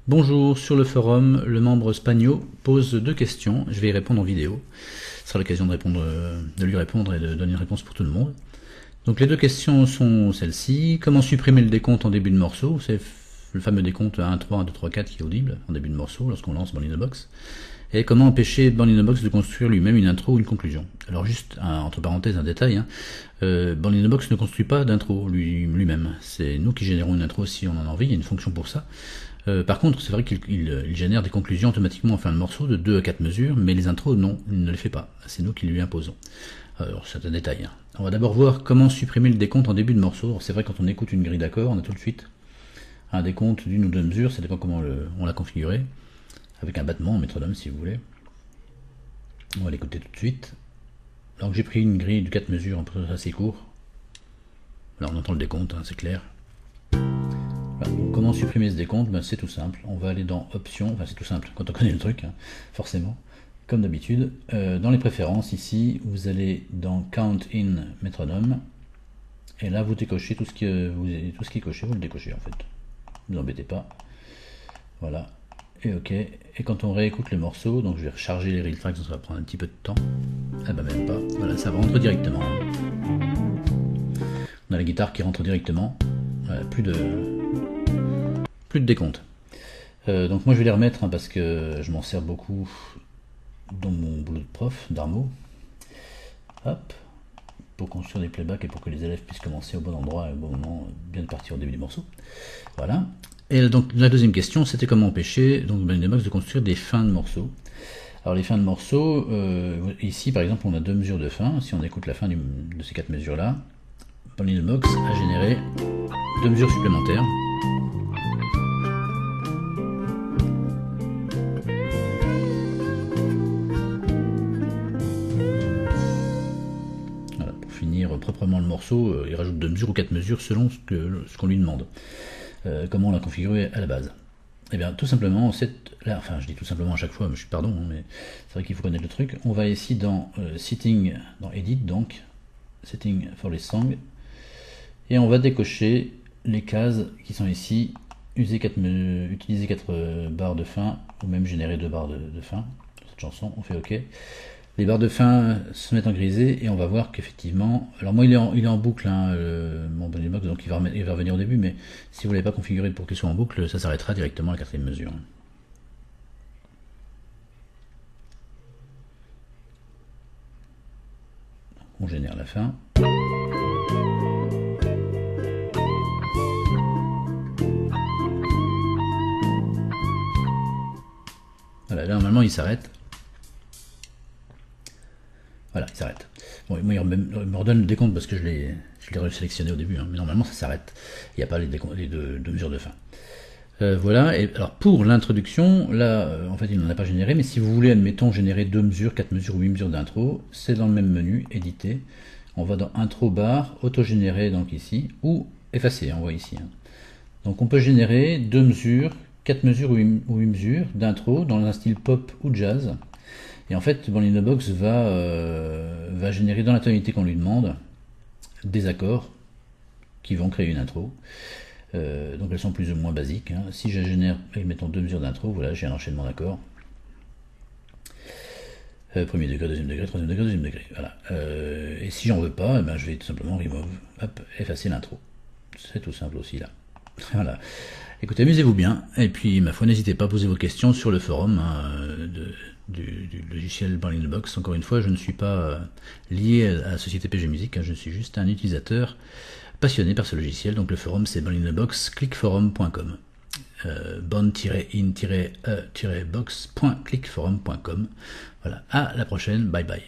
Bonjour, sur le forum, le membre Spagno pose deux questions, je vais y répondre en vidéo. Ce sera l'occasion de lui répondre et de donner une réponse pour tout le monde. Donc les deux questions sont celles-ci. Comment supprimer le décompte en début de morceau? C'est le fameux décompte 1, 3, 1, 2, 3, 4 qui est audible en début de morceau lorsqu'on lance Born-in-a-Box. Et comment empêcher Born-in-a-Box de construire lui-même une intro ou une conclusion. Alors juste, entre parenthèses, un détail, Born-in-a-Box ne construit pas d'intro lui-même. C'est nous qui générons une intro si on en a envie, il y a une fonction pour ça. Par contre, c'est vrai qu'il génère des conclusions automatiquement en fin de morceau de 2 à 4 mesures, mais les intros, non, il ne les fait pas. C'est nous qui lui imposons. Alors, c'est un détail. On va d'abord voir comment supprimer le décompte en début de morceau. C'est vrai, quand on écoute une grille d'accords, on a tout de suite un décompte d'une ou deux mesures, ça dépend comment on l'a configuré, avec un battement, un métronome si vous voulez. On va l'écouter tout de suite. Donc j'ai pris une grille de 4 mesures, un peu assez court. Là on entend le décompte, c'est clair. Voilà, donc, comment supprimer ce décompte? C'est tout simple, on va aller dans Options, c'est tout simple quand on connaît le truc, forcément, comme d'habitude. Dans les préférences, ici, vous allez dans Count in Métronome, et là vous décochez tout ce qui est coché, vous le décochez en fait. Ne vous embêtez pas. Voilà, et ok. Et quand on réécoute le morceau, donc je vais recharger les reel tracks, ça va prendre un petit peu de temps. Ah bah même pas, voilà, ça rentre directement. On a la guitare qui rentre directement, voilà, plus de décompte. Donc moi je vais les remettre parce que je m'en sers beaucoup dans mon boulot de prof d'armo. Hop, pour construire des playbacks et pour que les élèves puissent commencer au bon endroit et au bon moment, bien de partir au début du morceau. Voilà. Et donc la deuxième question, c'était comment empêcher donc Born-in-a-Box de construire des fins de morceaux. Alors les fins de morceaux, ici par exemple on a deux mesures de fin. Si on écoute la fin de ces 4 mesures là, Born-in-a-Box a généré 2 mesures supplémentaires. Voilà, pour finir proprement le morceau, il rajoute 2 mesures ou 4 mesures selon ce qu'on lui demande. Comment on l'a configuré à la base. Et bien tout simplement, je dis tout simplement à chaque fois, mais mais c'est vrai qu'il faut connaître le truc. On va ici dans Setting, dans Edit donc, Setting for les songs, et on va décocher les cases qui sont ici, utiliser 4 barres de fin, ou même générer 2 barres de fin. Pour cette chanson, on fait OK. Les barres de fin se mettent en grisé et on va voir qu'effectivement, alors moi il est en boucle, mon Born-in-a-Box, donc il va revenir au début, mais si vous ne l'avez pas configuré pour qu'il soit en boucle, ça s'arrêtera directement à la 4e mesure. On génère la fin. Voilà, là normalement il s'arrête. Voilà, il s'arrête. Bon, moi, il me redonne le décompte parce que je l'ai sélectionné au début, mais normalement ça s'arrête. Il n'y a pas les deux mesures de fin. Voilà, et alors pour l'introduction, là, en fait, il n'en a pas généré, mais si vous voulez, admettons, générer 2 mesures, 4 mesures ou 8 mesures d'intro, c'est dans le même menu, éditer. On va dans Intro Bar, Auto-générer, donc ici, ou effacer, on voit ici. Donc on peut générer 2 mesures, 4 mesures ou 8 mesures d'intro dans un style pop ou jazz. Et en fait, Born-in-a-Box va générer dans la tonalité qu'on lui demande des accords qui vont créer une intro. Donc elles sont plus ou moins basiques. Si je génère, mettons 2 mesures d'intro, voilà, j'ai un enchaînement d'accords. Premier degré, deuxième degré, troisième degré, deuxième degré. Voilà. Et si j'en veux pas, je vais tout simplement remove, hop, effacer l'intro. C'est tout simple aussi là. Voilà. Écoutez, amusez-vous bien, et puis ma foi, n'hésitez pas à poser vos questions sur le forum du logiciel Born-in-a-Box. Encore une fois, je ne suis pas lié à la société PG Music, je suis juste un utilisateur passionné par ce logiciel. Donc le forum c'est Born-in-a-Box, clickforum.com. Born-in-e-box.clickforum.com. Voilà, à la prochaine, bye bye.